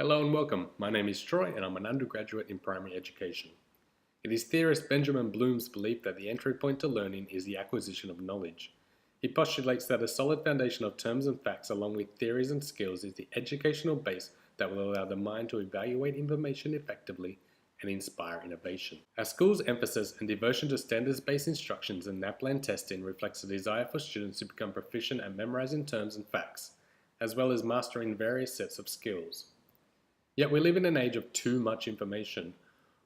Hello and welcome. My name is Troy and I'm an undergraduate in primary education. It is theorist Benjamin Bloom's belief that the entry point to learning is the acquisition of knowledge. He postulates that a solid foundation of terms and facts along with theories and skills is the educational base that will allow the mind to evaluate information effectively and inspire innovation. Our school's emphasis and devotion to standards-based instructions and NAPLAN testing reflects a desire for students to become proficient at memorizing terms and facts, as well as mastering various sets of skills. Yet we live in an age of too much information,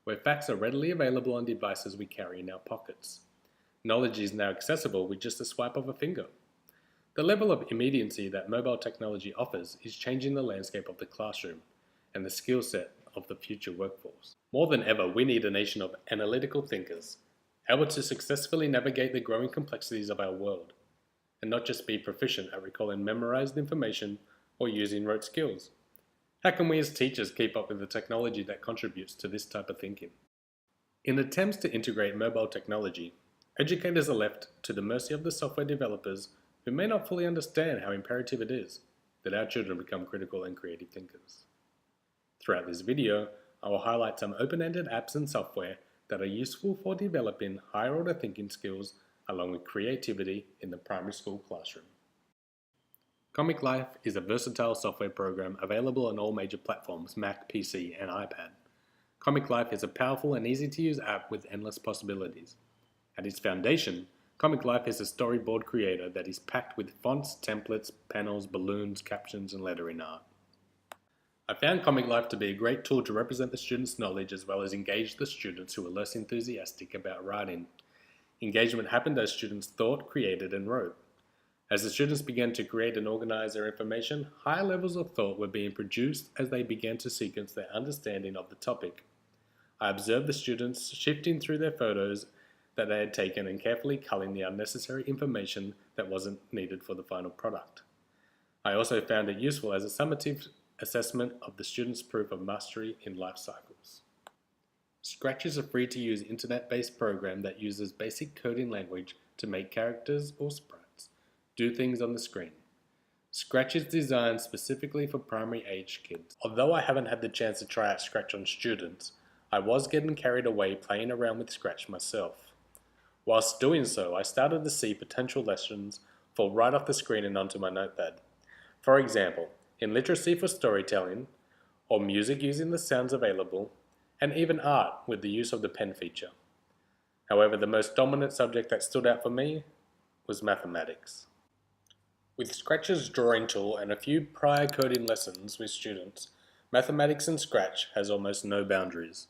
where facts are readily available on devices we carry in our pockets. Knowledge is now accessible with just a swipe of a finger. The level of immediacy that mobile technology offers is changing the landscape of the classroom and the skill set of the future workforce. More than ever, we need a nation of analytical thinkers, able to successfully navigate the growing complexities of our world, and not just be proficient at recalling memorized information or using rote skills. How can we as teachers keep up with the technology that contributes to this type of thinking? In attempts to integrate mobile technology, educators are left to the mercy of the software developers who may not fully understand how imperative it is that our children become critical and creative thinkers. Throughout this video, I will highlight some open-ended apps and software that are useful for developing higher-order thinking skills along with creativity in the primary school classroom. Comic Life is a versatile software program available on all major platforms, Mac, PC, and iPad. Comic Life is a powerful and easy-to-use app with endless possibilities. At its foundation, Comic Life is a storyboard creator that is packed with fonts, templates, panels, balloons, captions, and lettering art. I found Comic Life to be a great tool to represent the students' knowledge as well as engage the students who are less enthusiastic about writing. Engagement happened as students thought, created, and wrote. As the students began to create and organize their information, higher levels of thought were being produced as they began to sequence their understanding of the topic. I observed the students shifting through their photos that they had taken and carefully culling the unnecessary information that wasn't needed for the final product. I also found it useful as a summative assessment of the students' proof of mastery in life cycles. Scratch is a free-to-use internet-based program that uses basic coding language to make characters or sprites do things on the screen. Scratch is designed specifically for primary age kids. Although I haven't had the chance to try out Scratch on students, I was getting carried away playing around with Scratch myself. Whilst doing so, I started to see potential lessons fall right off the screen and onto my notepad. For example, in literacy for storytelling, or music using the sounds available, and even art with the use of the pen feature. However, the most dominant subject that stood out for me was mathematics. With Scratch's drawing tool and a few prior coding lessons with students, mathematics in Scratch has almost no boundaries.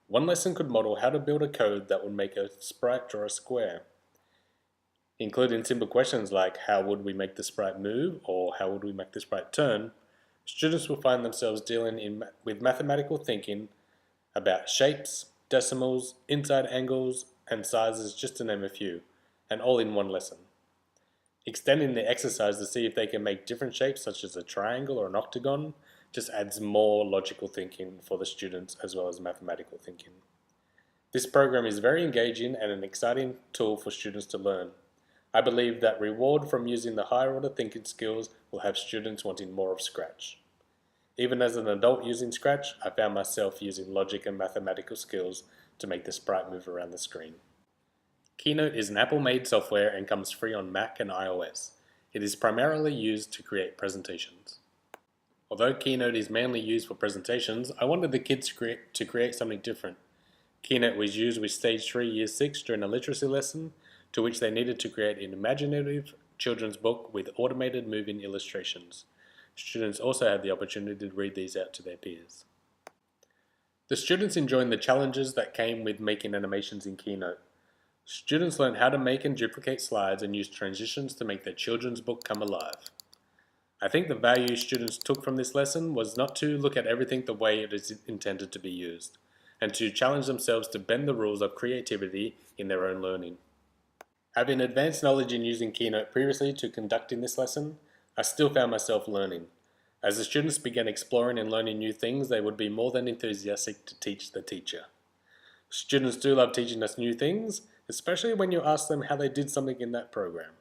One lesson could model how to build a code that would make a sprite draw a square, including simple questions like how would we make the sprite move or how would we make the sprite turn. Students will find themselves dealing with mathematical thinking about shapes, decimals, inside angles, and sizes, just to name a few, and all in one lesson. Extending the exercise to see if they can make different shapes such as a triangle or an octagon just adds more logical thinking for the students as well as mathematical thinking. This program is very engaging and an exciting tool for students to learn. I believe that reward from using the higher order thinking skills will have students wanting more of Scratch. Even as an adult using Scratch, I found myself using logic and mathematical skills to make the sprite move around the screen. Keynote is an Apple-made software and comes free on Mac and iOS. It is primarily used to create presentations. Although Keynote is mainly used for presentations, I wanted the kids to create something different. Keynote was used with Stage 3 Year 6 during a literacy lesson, to which they needed to create an imaginative children's book with automated moving illustrations. Students also had the opportunity to read these out to their peers. The students enjoyed the challenges that came with making animations in Keynote. Students learned how to make and duplicate slides and use transitions to make their children's book come alive. I think the value students took from this lesson was not to look at everything the way it is intended to be used, and to challenge themselves to bend the rules of creativity in their own learning. Having advanced knowledge in using Keynote previously to conducting this lesson, I still found myself learning. As the students began exploring and learning new things, they would be more than enthusiastic to teach the teacher. Students do love teaching us new things, especially when you ask them how they did something in that program.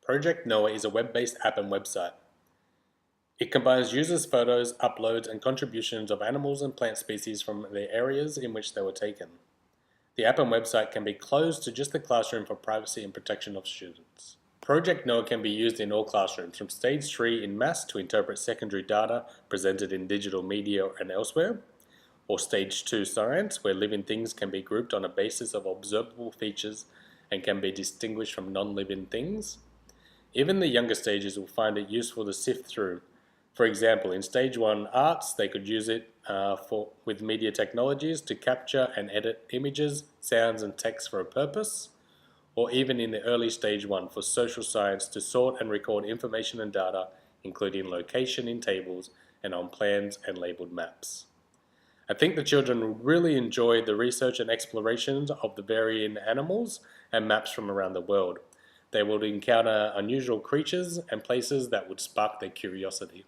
Project Noah is a web-based app and website. It combines users' photos, uploads, and contributions of animals and plant species from the areas in which they were taken. The app and website can be closed to just the classroom for privacy and protection of students. Project Noah can be used in all classrooms, from Stage 3 in maths to interpret secondary data presented in digital media and elsewhere, or Stage 2 science, where living things can be grouped on a basis of observable features and can be distinguished from non-living things. Even the younger stages will find it useful to sift through. For example, in Stage 1 arts, they could use it with media technologies to capture and edit images, sounds, and text for a purpose, or even in the early Stage 1 for social science to sort and record information and data, including location in tables and on plans and labeled maps. I think the children will really enjoy the research and explorations of the varying animals and maps from around the world. They will encounter unusual creatures and places that would spark their curiosity.